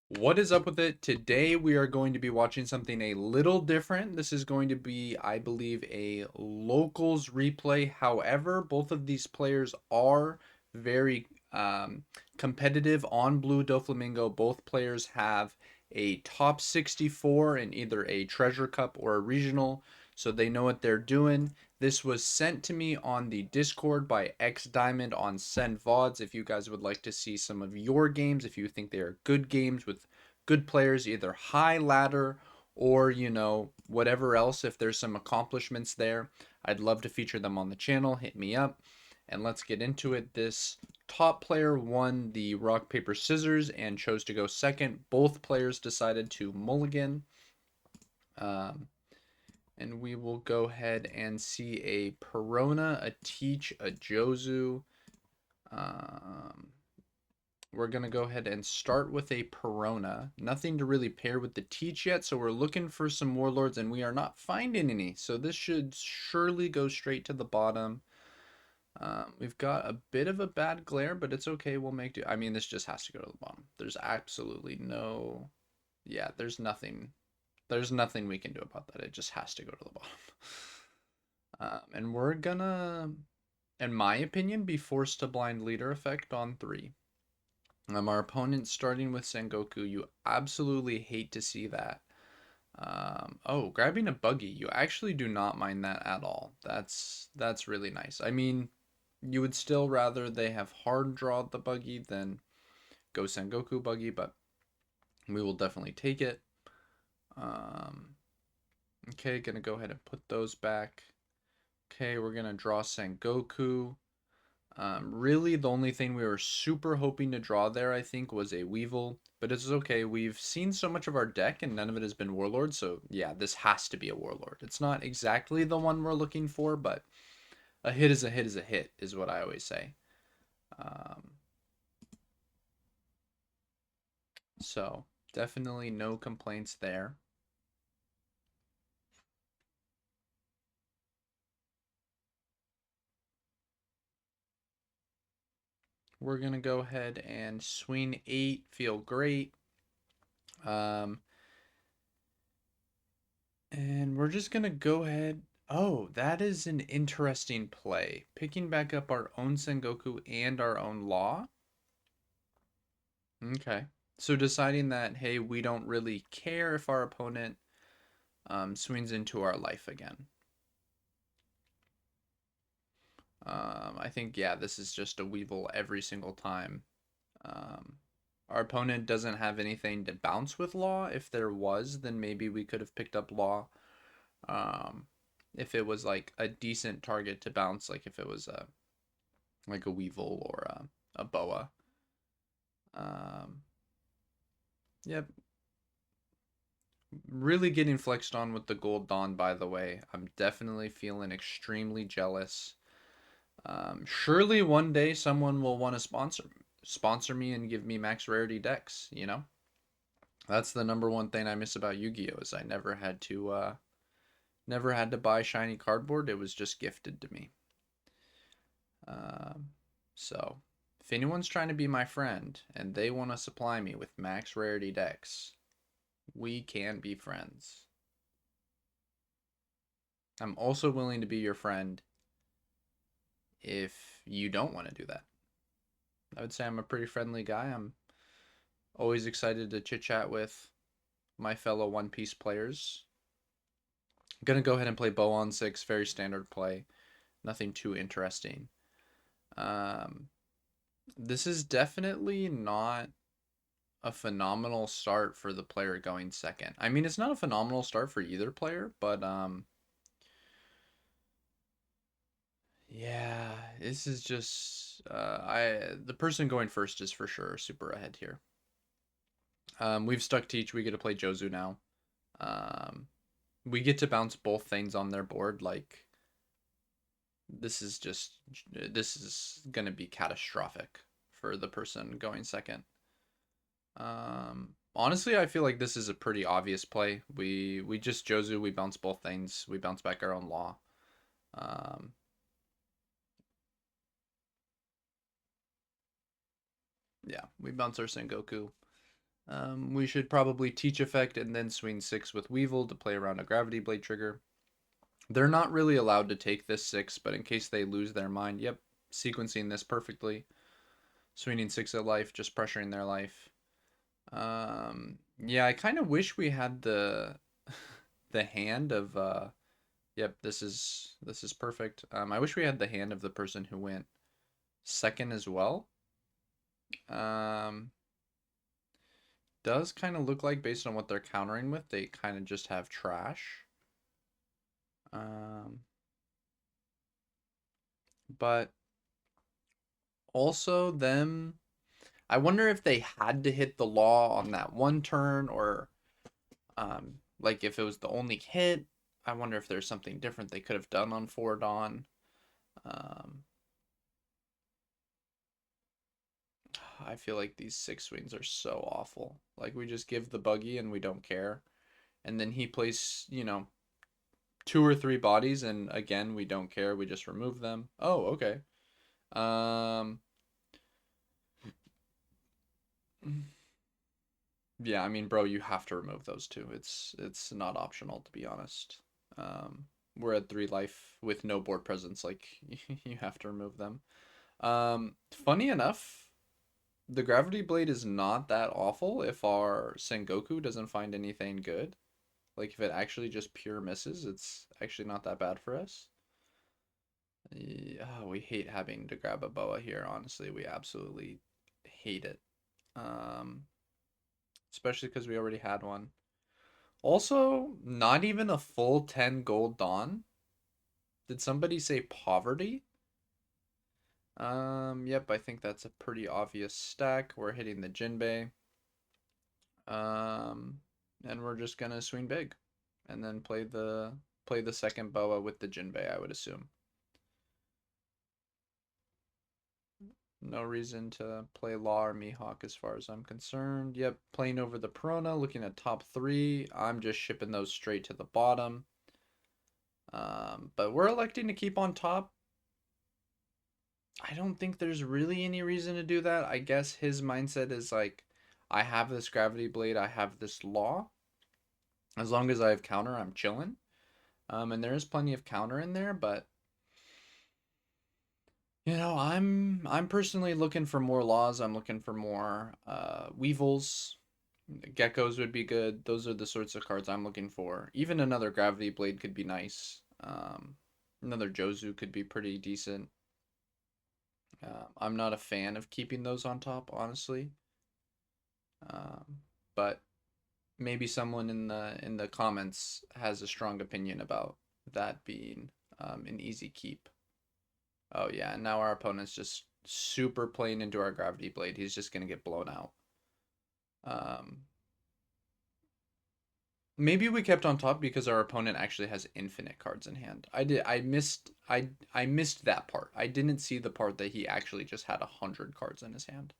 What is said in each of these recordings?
What is up with it? Today we are going to be watching something a little different. This is going to be, I believe, a locals replay. However, both of these players are very competitive on Blue DOFLAMINGO. Both players have a top 64 in either a Treasure Cup or a regional, so they know what they're doing. This was sent to me on the Discord by X Diamond on Send VODs. If you guys would like to see some of your games, if you think they are good games with good players, either high ladder or, whatever else, if there's some accomplishments there, I'd love to feature them on the channel. Hit me up and let's get into it. This top player won the rock, paper, scissors and chose to go second. Both players decided to mulligan. Um, and we will go ahead and see a Perona, a Teach, a Jozu. Um, we're going to go ahead and start with a Perona. Nothing to really pair with the Teach yet, so we're looking for some Warlords, and we are not finding any. So this should surely go straight to the bottom. We've got a bit of a bad glare, but it's okay. We'll make do. I mean, this just has to go to the bottom. There's absolutely no... Yeah, there's nothing. There's nothing we can do about that. It just has to go to the bottom. And we're gonna, in my opinion, be forced to blind leader effect on 3. Our opponent starting with Sengoku. You absolutely hate to see that. Oh, grabbing a buggy. You actually do not mind that at all. That's really nice. I mean, you would still rather they have hard draw the buggy than go Sengoku buggy, but we will definitely take it. Okay, gonna go ahead and put those back. Okay, we're gonna draw Sengoku. Really, the only thing we were super hoping to draw there, I think, was a Weevil. But it's okay. We've seen so much of our deck, and none of it has been Warlord. So, yeah, this has to be a Warlord. It's not exactly the one we're looking for, but a hit is a hit is a hit, is what I always say. Um, so, definitely no complaints there. We're going to go ahead and swing 8, feel great. Um, And we're just gonna go ahead. Oh, that is an interesting play. Picking back up our own Sengoku and our own Law. Okay. So deciding that, hey, we don't really care if our opponent swings into our life again. I think, yeah, this is just a Weevil every single time. Um, our opponent doesn't have anything to bounce with Law. If there was, then maybe we could have picked up Law. Um, if it was like a decent target to bounce, like if it was a Weevil or a Boa. Um, yep, really getting flexed on with the Gold Dawn, by the way. I'm definitely feeling extremely jealous. Surely one day someone will want to sponsor me and give me max rarity decks, you know? That's the number one thing I miss about Yu-Gi-Oh! Is I never had to buy shiny cardboard. It was just gifted to me. Um, so, if anyone's trying to be my friend and they want to supply me with max rarity decks, we can be friends. I'm also willing to be your friend if you don't want to do that. I would say I'm a pretty friendly guy. I'm always excited to chit chat with my fellow One Piece players. I'm gonna go ahead and play Bow on 6, very standard play. Nothing too interesting. Um, this is definitely not a phenomenal start for the player going second. I mean, it's not a phenomenal start for either player, but yeah, this is just the person going first is for sure super ahead here. We've stuck Teach. We get to play Jozu now. Um, we get to bounce both things on their board. Like this is gonna be catastrophic for the person going second. Honestly, I feel like this is a pretty obvious play. We just Jozu. We bounce both things. We bounce back our own Law. Um, yeah, we bounce our Sengoku. We should probably teach effect and then swing 6 with Weevil to play around a Gravity Blade trigger. They're not really allowed to take this 6, but in case they lose their mind, yep, sequencing this perfectly. Swinging 6 at life, just pressuring their life. Yeah, I kind of wish we had the the hand of yep, this is perfect. I wish we had the hand of the person who went second as well. Um, does kind of look like, based on what they're countering with, they kind of just have trash. Um, but also them, I wonder if they had to hit the law on that one turn, or like if it was the only hit. I wonder if there's something different they could have done on Forward On. Um, I feel like these 6 swings are so awful. Like, we just give the buggy and we don't care. And then he plays, 2 or 3 bodies, and again, we don't care. We just remove them. Oh, okay. Um, yeah, I mean, bro, you have to remove those 2. It's not optional, to be honest. Um, we're at 3 life with no board presence. Like, you have to remove them. Funny enough, the Gravity Blade is not that awful if our Sengoku doesn't find anything good. Like, if it actually just pure misses, it's actually not that bad for us. Yeah, we hate having to grab a boa here, honestly. We absolutely hate it. Um, Especially because we already had one. Also, not even a full 10 gold Dawn. Did somebody say poverty? Yep, I think that's a pretty obvious stack. We're hitting the Jinbei. Um, and we're just gonna swing big, and then play the second boa with the Jinbei, I would assume. No reason to play Law or Mihawk as far as I'm concerned. Yep, playing over the Perona, looking at top 3. I'm just shipping those straight to the bottom. But we're electing to keep on top. I don't think there's really any reason to do that. I guess his mindset is like, I have this Gravity Blade, I have this Law. As long as I have counter, I'm chilling. And there is plenty of counter in there, but I'm personally looking for more laws. I'm looking for more weevils. Geckos would be good. Those are the sorts of cards I'm looking for. Even another Gravity Blade could be nice. Another Jozu could be pretty decent. I'm not a fan of keeping those on top, honestly. But maybe someone in the comments has a strong opinion about that being an easy keep. Oh yeah, and now our opponent's just super playing into our Gravity Blade. He's just gonna get blown out. Um, Maybe we kept on top because our opponent actually has infinite cards in hand. I missed that part. I didn't see the part that he actually just had 100 cards in his hand.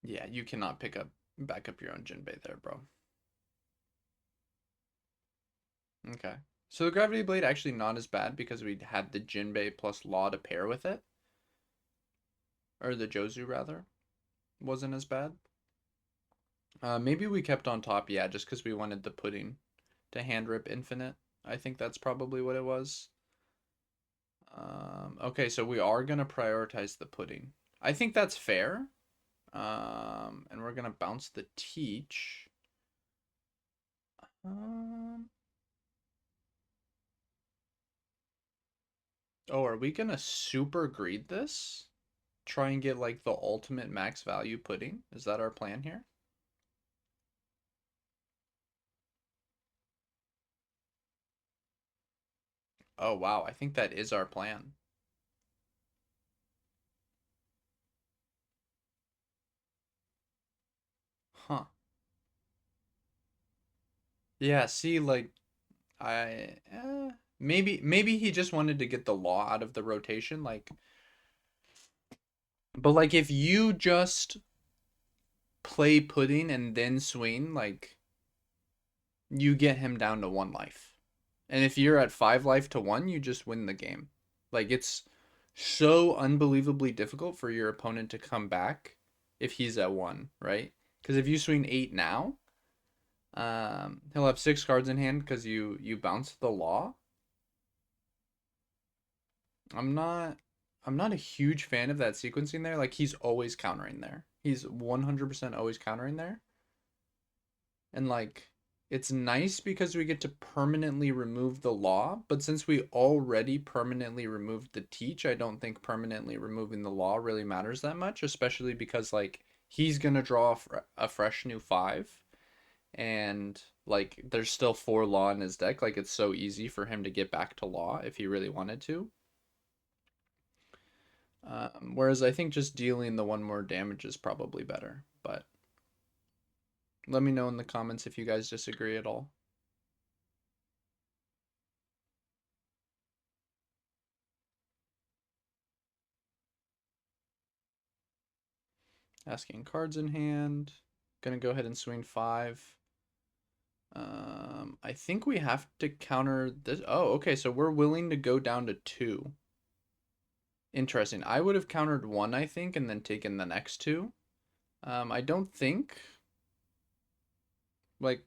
Yeah, you cannot back up your own Jinbei there, bro. Okay. So the Gravity Blade actually not as bad because we had the Jinbei plus Law to pair with it. Or the Jozu, rather. Wasn't as bad. Maybe we kept on top, yeah, just because we wanted the pudding to hand rip infinite. I think that's probably what it was. Okay, so we are gonna prioritize the pudding. I think that's fair. And we're gonna bounce the teach. Um, oh, are we gonna super greed this? Try and get like the ultimate max value pudding? Is that our plan here? Oh wow, I think that is our plan. Huh. Yeah, see, like maybe he just wanted to get the law out of the rotation, like, but like if you just play pudding and then swing, like, you get him down to 1 life. And if you're at 5 life to 1, you just win the game. Like, so unbelievably difficult for your opponent to come back if he's at 1, right? Because if you swing 8 now, he'll have 6 cards in hand because you bounce the law. I'm not I'm not a huge fan of that sequencing there. Like he's always countering there. He's 100% always countering there. And like it's nice because we get to permanently remove the law, but since we already permanently removed the teach, I don't think permanently removing the law really matters that much, especially because like he's going to draw a fresh new 5 and like there's still 4 law in his deck. Like it's so easy for him to get back to law if he really wanted to. Whereas I think just dealing the 1 more damage is probably better. But let me know in the comments if you guys disagree at all. Asking cards in hand. Gonna go ahead and swing 5. I think we have to counter this. Oh, okay. So we're willing to go down to 2. Interesting. I would have countered 1, I think, and then taken the next 2. I don't think, like,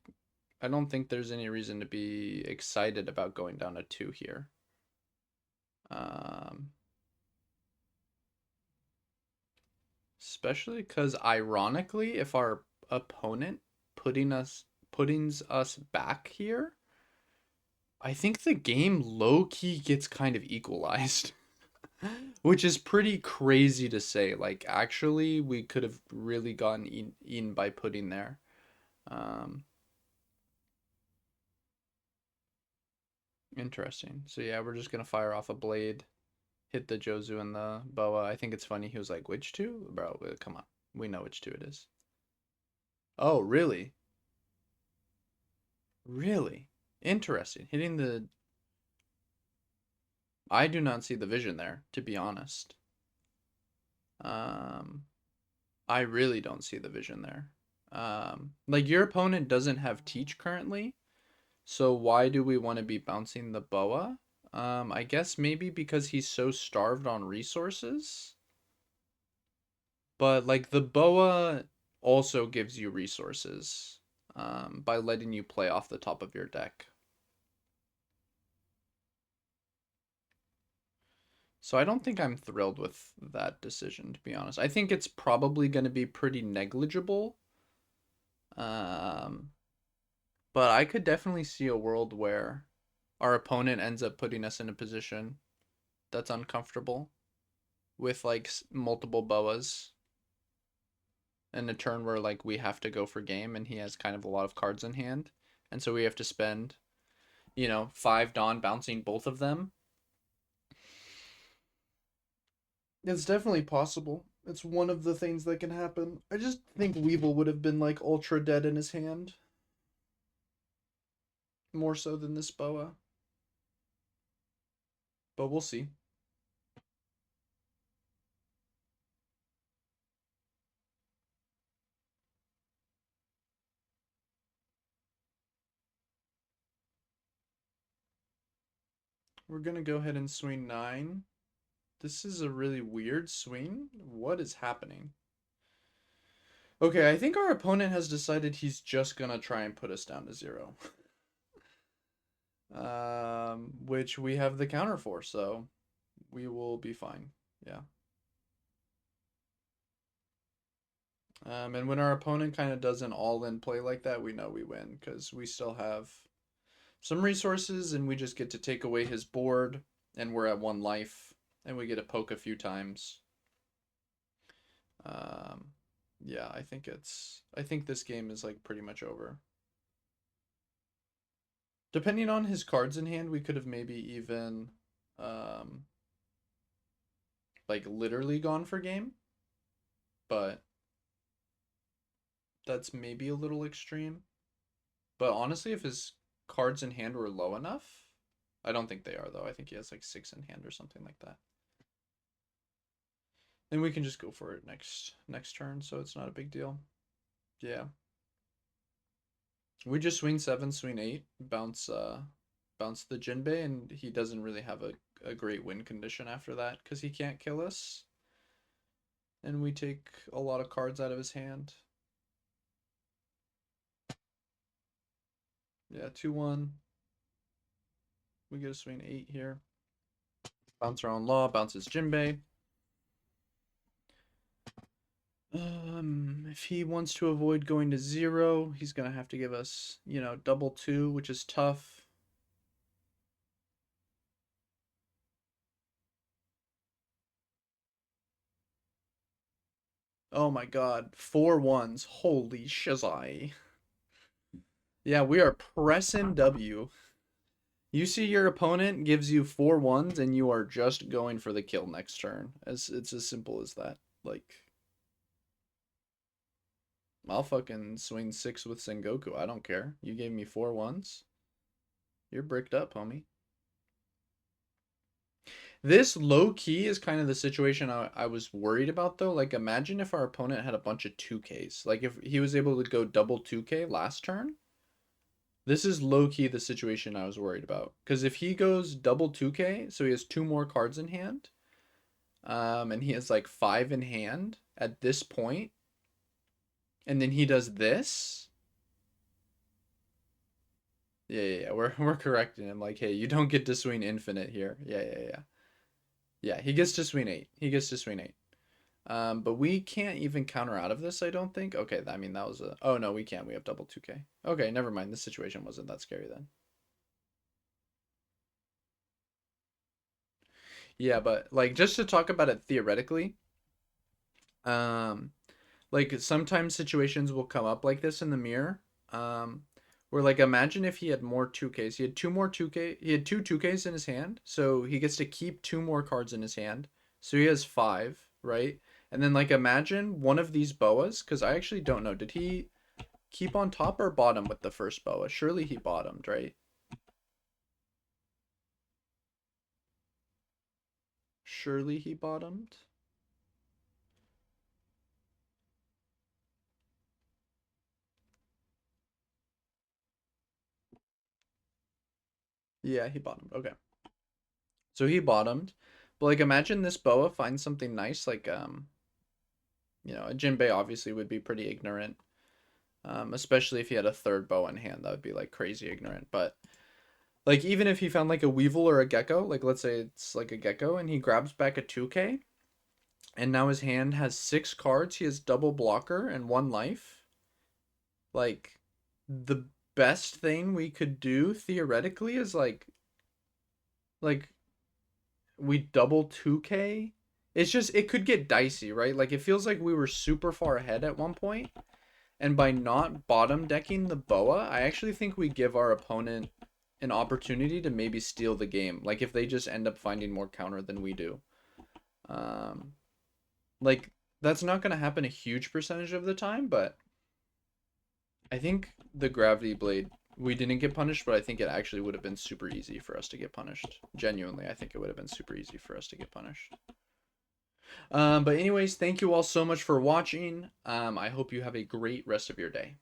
I don't think there's any reason to be excited about going down to 2 here. Um, Especially because ironically, if our opponent putting us back here, I think the game low key gets kind of equalized, which is pretty crazy to say. Like actually, we could have really gotten in by putting there. Um, Interesting. So yeah, we're just gonna fire off a blade, hit the Jozu and the Boa. I think it's funny. He was like, "Which two, bro? Come on, we know which two it is." Oh, really? Really? Interesting. Hitting the I do not see the vision there, to be honest. Um I really don't see the vision there. Like your opponent doesn't have teach currently, so why do we want to be bouncing the boa? I guess maybe because he's so starved on resources. But like the boa also gives you resources by letting you play off the top of your deck. So I don't think I'm thrilled with that decision, to be honest. I think it's probably going to be pretty negligible. Um, but I could definitely see a world where our opponent ends up putting us in a position that's uncomfortable with like multiple boas and a turn where like we have to go for game and he has kind of a lot of cards in hand. And so we have to spend, 5 Dawn bouncing both of them. It's definitely possible. It's one of the things that can happen. I just think Weevil would have been like ultra dead in his hand. More so than this boa. But we'll see. We're gonna go ahead and swing 9. This is a really weird swing. What is happening? Okay, I think our opponent has decided he's just gonna try and put us down to 0. Which we have the counter for, so we will be fine. Yeah. And when our opponent kind of does an all-in play like that, we know we win because we still have some resources and we just get to take away his board and we're at 1 life and we get to poke a few times. Um, yeah, I think this game is like pretty much over. Depending on his cards in hand, we could have maybe even um like literally gone for game, but that's maybe a little extreme. But honestly, if his cards in hand were low enough, I don't think they are though. I think he has like 6 in hand or something like that. And we can just go for it next turn, so it's not a big deal. Yeah. We just swing 7, swing 8, bounce the Jinbei, and he doesn't really have a great win condition after that because he can't kill us. And we take a lot of cards out of his hand. Yeah, 2-1. We get a swing 8 here. Bounce our own law, bounces Jinbei. If he wants to avoid going to 0, he's going to have to give us, you know, double 2, which is tough. Oh my god, 4 1s. Holy shizai. Yeah, we are pressing W. You see your opponent gives you 4 1s and you are just going for the kill next turn. It's as simple as that. Like, I'll fucking swing 6 with Sengoku. I don't care. You gave me 4 1s. You're bricked up, homie. This low key is kind of the situation I was worried about though. Like, imagine if our opponent had a bunch of 2Ks. Like, if he was able to go double 2K last turn. This is low key the situation I was worried about. Because if he goes double 2K, so he has 2 more cards in hand, and he has like 5 in hand at this point, and then he does this. Yeah. We're correcting him. Like, hey, you don't get to swing infinite here. Yeah. Yeah, he gets to swing 8. He gets to swing 8. But we can't even counter out of this, I don't think. Okay, I mean, that was a... Oh, no, we can't. We have double 2K. Okay, never mind. This situation wasn't that scary then. Yeah, but, like, just to talk about it theoretically, um, like, sometimes situations will come up like this in the mirror, where, like, imagine if he had more 2Ks. He had 2 more 2K. He had 2 2Ks in his hand, so he gets to keep 2 more cards in his hand. So he has 5, right? And then, like, imagine one of these boas, because I actually don't know. Did he keep on top or bottom with the first boa? Surely he bottomed, right? Surely he bottomed. Yeah, he bottomed. Okay. So he bottomed. But like imagine this boa finds something nice like you know, a Jinbei obviously would be pretty ignorant. Especially if he had a third bow in hand, that would be like crazy ignorant. But like even if he found like a Weevil or a Gecko, like let's say it's like a Gecko and he grabs back a 2K and now his hand has 6 cards, he has double blocker and 1 life. Like the best thing we could do theoretically is like we double 2K. It's just it could get dicey, right? Like it feels like we were super far ahead at one point, and by not bottom decking the boa, I actually think we give our opponent an opportunity to maybe steal the game. Like if they just end up finding more counter than we do. Um like that's not going to happen a huge percentage of the time, but I think the gravity blade we didn't get punished, but I think it actually would have been super easy for us to get punished. Genuinely, I think it would have been super easy for us to get punished. But anyways, thank you all so much for watching. I hope you have a great rest of your day.